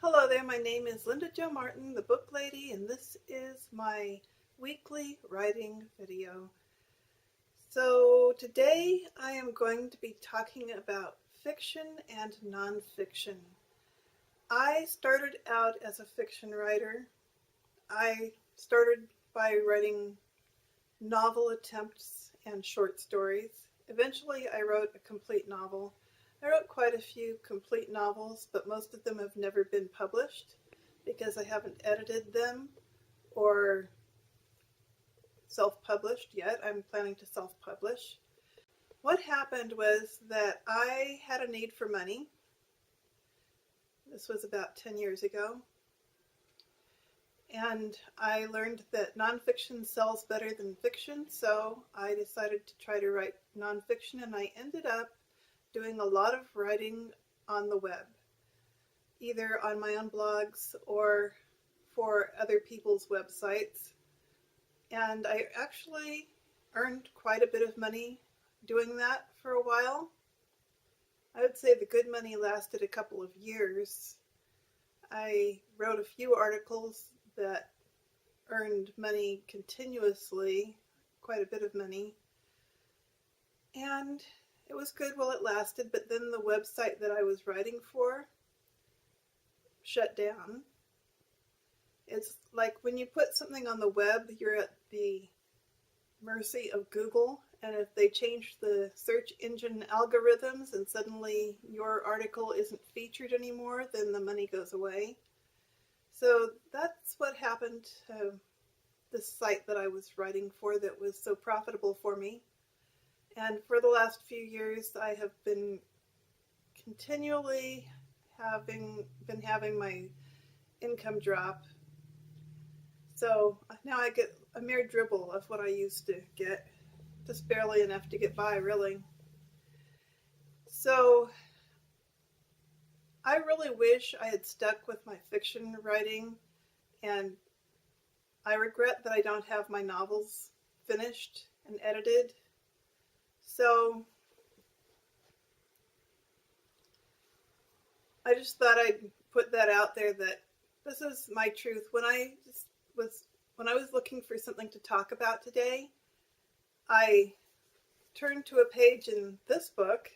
Hello there, my name is Linda Jo Martin, the Book Lady, and this is my weekly writing video. So today I am going to be talking about fiction and nonfiction. I started out as a fiction writer. I started by writing novel attempts and short stories. Eventually I wrote a complete novel. I wrote quite a few complete novels, but most of them have never been published because I haven't edited them or self-published yet. I'm planning to self-publish. What happened was that I had a need for money. This was about 10 years ago. And I learned that nonfiction sells better than fiction, so I decided to try to write nonfiction, and I ended up doing a lot of writing on the web, either on my own blogs or for other people's websites. And I actually earned quite a bit of money doing that for a while. I would say the good money lasted a couple of years. I wrote a few articles that earned money continuously, quite a bit of money, and it was good while it lasted, but then the website that I was writing for shut down. It's like when you put something on the web, you're at the mercy of Google, and if they change the search engine algorithms and suddenly your article isn't featured anymore, then the money goes away. So that's what happened to this site that I was writing for that was so profitable for me. And for the last few years, I have been continually having my income drop. So now I get a mere dribble of what I used to get, just barely enough to get by, really. So I really wish I had stuck with my fiction writing, and I regret that I don't have my novels finished and edited. So I just thought I'd put that out there that this is my truth. When I was looking for something to talk about today, I turned to a page in this book,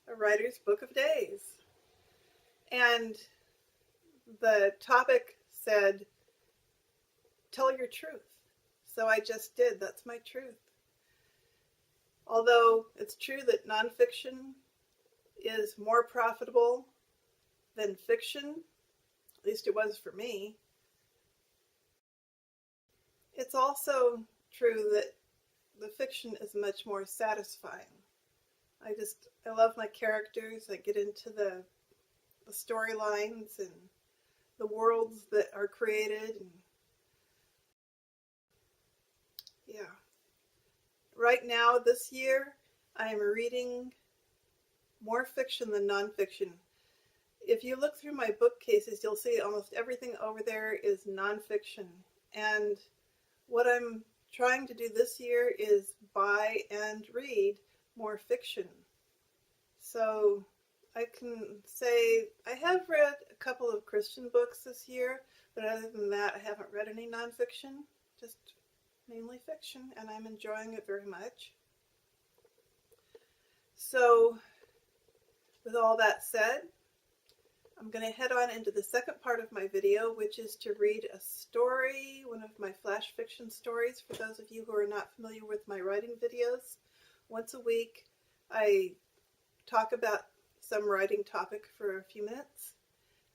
A Writer's Book of Days. And the topic said, tell your truth. So I just did. That's my truth. Although it's true that nonfiction is more profitable than fiction, at least it was for me, it's also true that the fiction is much more satisfying. I love my characters. I get into the storylines and the worlds that are created. And yeah. Right now, this year, I am reading more fiction than nonfiction. If you look through my bookcases, you'll see almost everything over there is nonfiction. And what I'm trying to do this year is buy and read more fiction. So I can say I have read a couple of Christian books this year, but other than that, I haven't read any nonfiction, just mainly fiction, and I'm enjoying it very much. So with all that said, I'm going to head on into the second part of my video, which is to read a story, one of my flash fiction stories. For those of you who are not familiar with my writing videos, once a week I talk about some writing topic for a few minutes,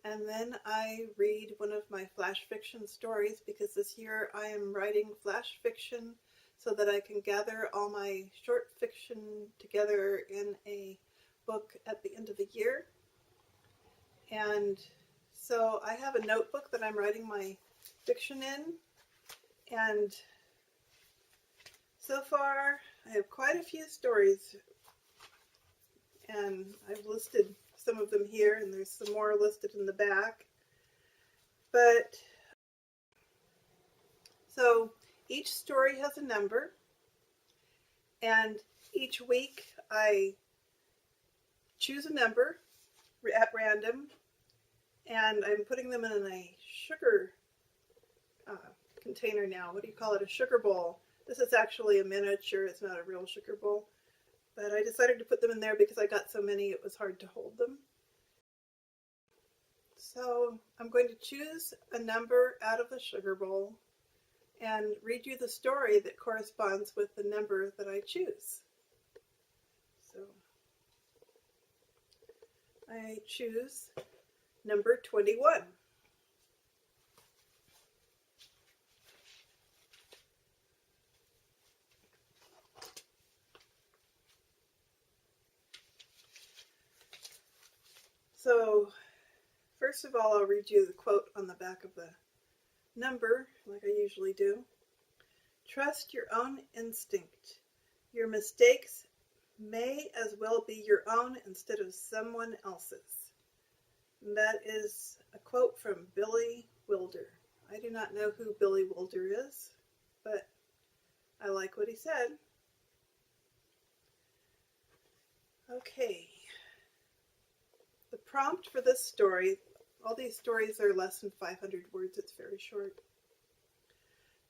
and then I read one of my flash fiction stories, because this year I am writing flash fiction so that I can gather all my short fiction together in a book at the end of the year. And so I have a notebook that I'm writing my fiction in, and so far I have quite a few stories, and I've listed some of them here, and there's some more listed in the back. But so each story has a number, and each week I choose a number at random, and I'm putting them in a sugar container now. What do you call it? A sugar bowl. This is actually a miniature. It's not a real sugar bowl. But I decided to put them in there because I got so many it was hard to hold them. So I'm going to choose a number out of the sugar bowl and read you the story that corresponds with the number that I choose. So I choose number 21. So first of all, I'll read you the quote on the back of the number, like I usually do. Trust your own instinct. Your mistakes may as well be your own instead of someone else's. And that is a quote from Billy Wilder. I do not know who Billy Wilder is, but I like what he said. Okay. The prompt for this story, all these stories are less than 500 words, it's very short.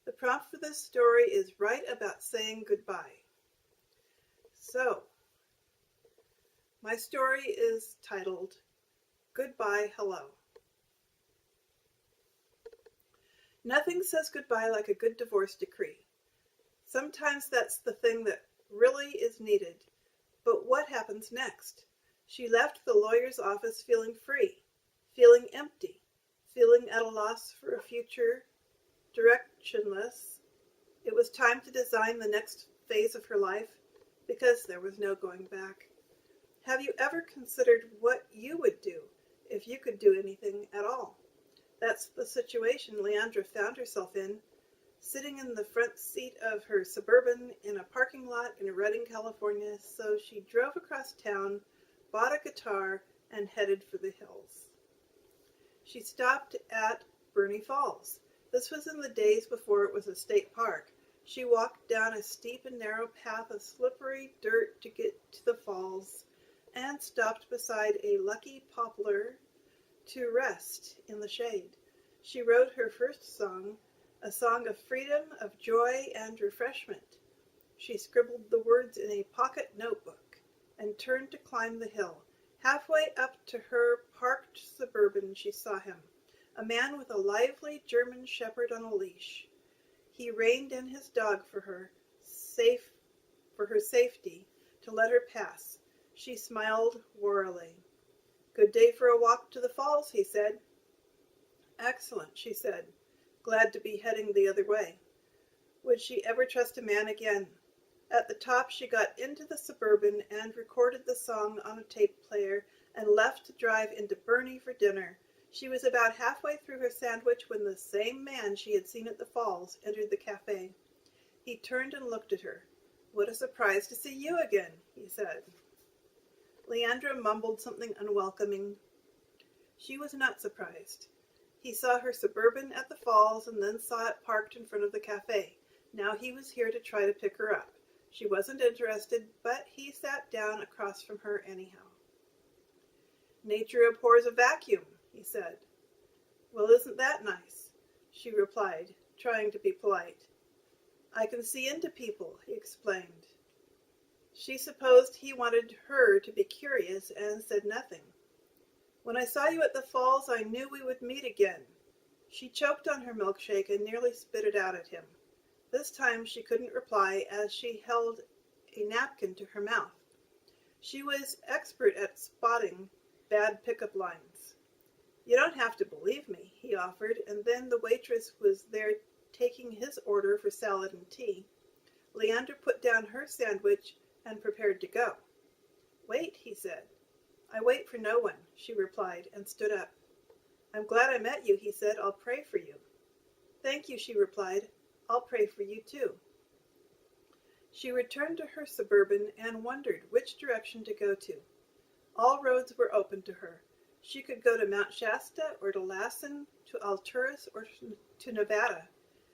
The prompt for this story is write about saying goodbye. So, my story is titled Goodbye Hello. Nothing says goodbye like a good divorce decree. Sometimes that's the thing that really is needed. But what happens next? She left the lawyer's office feeling free, feeling empty, feeling at a loss for a future, directionless. It was time to design the next phase of her life because there was no going back. Have you ever considered what you would do if you could do anything at all? That's the situation Leandra found herself in, sitting in the front seat of her Suburban in a parking lot in Redding, California, so she drove across town, bought a guitar, and headed for the hills. She stopped at Burney Falls. This was in the days before it was a state park. She walked down a steep and narrow path of slippery dirt to get to the falls and stopped beside a lucky poplar to rest in the shade. She wrote her first song, a song of freedom, of joy, and refreshment. She scribbled the words in a pocket notebook and turned to climb the hill. Halfway up to her parked Suburban, she saw him, a man with a lively German shepherd on a leash. He reined in his dog for her safety, to let her pass. She smiled warily. "Good day for a walk to the falls," he said. "Excellent," she said, glad to be heading the other way. Would she ever trust a man again? At the top, she got into the Suburban and recorded the song on a tape player and left to drive into Burney for dinner. She was about halfway through her sandwich when the same man she had seen at the falls entered the cafe. He turned and looked at her. "What a surprise to see you again," he said. Leandra mumbled something unwelcoming. She was not surprised. He saw her Suburban at the falls and then saw it parked in front of the cafe. Now he was here to try to pick her up. She wasn't interested, but he sat down across from her anyhow. "Nature abhors a vacuum," he said. "Well, isn't that nice?" she replied, trying to be polite. "I can see into people," he explained. She supposed he wanted her to be curious and said nothing. "When I saw you at the falls, I knew we would meet again." She choked on her milkshake and nearly spit it out at him. This time she couldn't reply as she held a napkin to her mouth. She was expert at spotting bad pickup lines. "You don't have to believe me," he offered, and then the waitress was there taking his order for salad and tea. Leandra put down her sandwich and prepared to go. "Wait," he said. "I wait for no one," she replied, and stood up. "I'm glad I met you," he said. "I'll pray for you." "Thank you," she replied. "I'll pray for you too." She returned to her Suburban and wondered which direction to go to. All roads were open to her. She could go to Mount Shasta or to Lassen, to Alturas or to Nevada.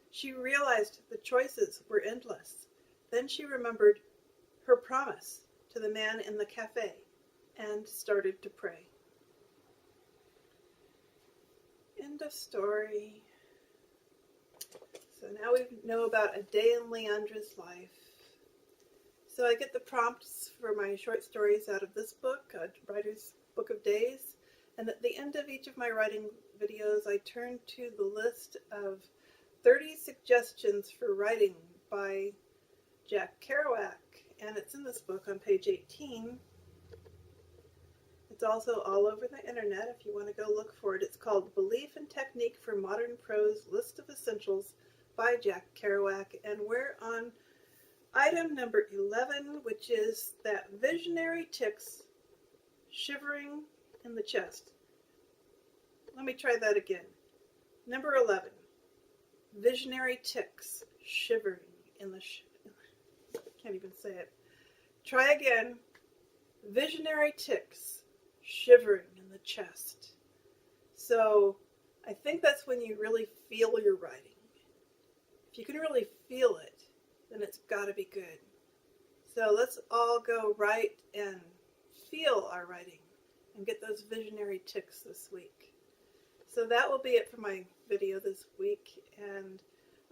She realized the choices were endless. Then she remembered her promise to the man in the cafe and started to pray. End of story. So now we know about a day in Leandra's life. So I get the prompts for my short stories out of this book, a Writer's Book of Days. And at the end of each of my writing videos, I turn to the list of 30 suggestions for writing by Jack Kerouac. And it's in this book on page 18. It's also all over the internet if you want to go look for it. It's called Belief and Technique for Modern Prose List of Essentials by Jack Kerouac. And we're on item number 11, which is that visionary ticks shivering in the chest. Let me try that again. Number 11, visionary ticks shivering in the can't even say it. Try again. Visionary ticks shivering in the chest. So I think that's when you really feel your writing. If you can really feel it, then it's got to be good. So let's all go write and feel our writing and get those visionary ticks this week. So that will be it for my video this week, and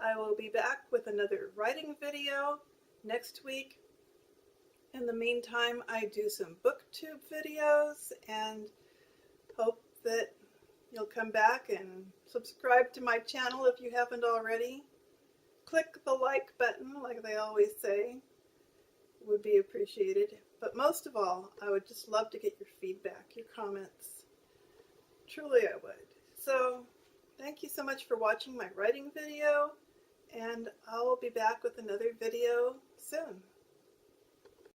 I will be back with another writing video next week. In the meantime, I do some booktube videos and hope that you'll come back and subscribe to my channel if you haven't already. Click the like button, like they always say, would be appreciated. But most of all, I would just love to get your feedback, your comments. Truly I would. So thank you so much for watching my writing video, and I will be back with another video soon.